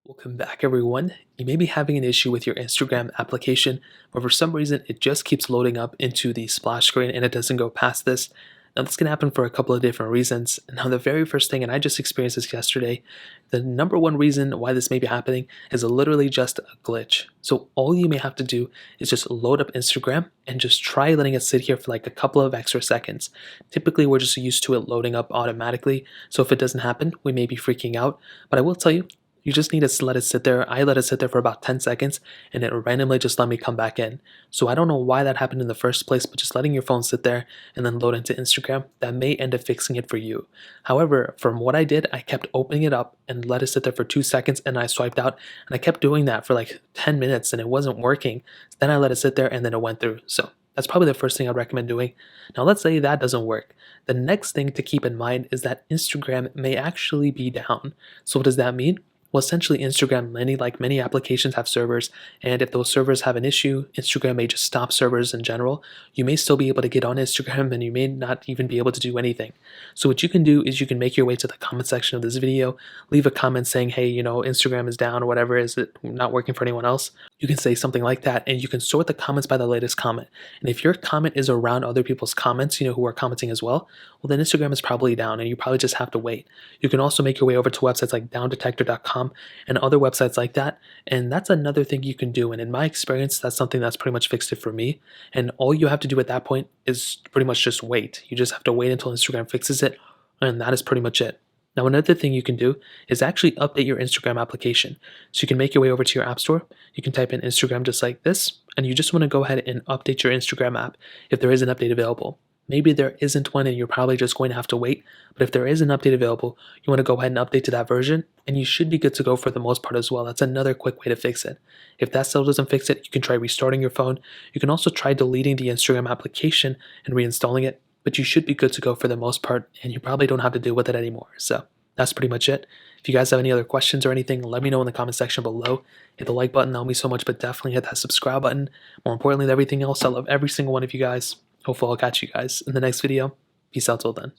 Welcome back, everyone. You may be having an issue with your Instagram application, or for some reason it just keeps loading up into the splash screen and it doesn't go past this. Now, this can happen for a couple of different reasons. Now, the very first thing, and I just experienced this yesterday, the number one reason why this may be happening is literally just a glitch. So, all you may have to do is just load up Instagram and just try letting it sit here for like a couple of extra seconds. Typically, we're just used to it loading up automatically. So, if it doesn't happen, we may be freaking out. But I will tell you, you just need to let it sit there. I let it sit there for about 10 seconds and it randomly just let me come back in. So I don't know why that happened in the first place, but just letting your phone sit there and then load into Instagram, that may end up fixing it for you. However, from what I did, I kept opening it up and let it sit there for 2 seconds and I swiped out. And I kept doing that for like 10 minutes and it wasn't working. Then I let it sit there and then it went through. So that's probably the first thing I'd recommend doing. Now, let's say that doesn't work. The next thing to keep in mind is that Instagram may actually be down. So what does that mean? Well, essentially, Instagram, many applications have servers, and if those servers have an issue, Instagram may just stop servers in general. You may still be able to get on Instagram, and you may not even be able to do anything. So what you can do is you can make your way to the comment section of this video, leave a comment saying, hey, Instagram is down or whatever, is it not working for anyone else? You can say something like that, and you can sort the comments by the latest comment. And if your comment is around other people's comments, who are commenting as well then Instagram is probably down, and you probably just have to wait. You can also make your way over to websites like downdetector.com and other websites like that. And that's another thing you can do. And in my experience, that's something that's pretty much fixed it for me. And all you have to do at that point is pretty much just wait. You just have to wait until Instagram fixes it. And that is pretty much it. Now, another thing you can do is actually update your Instagram application. So you can make your way over to your app store. You can type in Instagram just like this. And you just want to go ahead and update your Instagram app if there is an update available. Maybe there isn't one and you're probably just going to have to wait, but if there is an update available, you want to go ahead and update to that version, and you should be good to go for the most part as well. That's another quick way to fix it. If that still doesn't fix it, you can try restarting your phone. You can also try deleting the Instagram application and reinstalling it, but you should be good to go for the most part, and you probably don't have to deal with it anymore. So that's pretty much it. If you guys have any other questions or anything, let me know in the comment section below. Hit the like button, that'll mean so much, but definitely hit that subscribe button. More importantly than everything else, I love every single one of you guys. Hopefully I'll catch you guys in the next video. Peace out till then.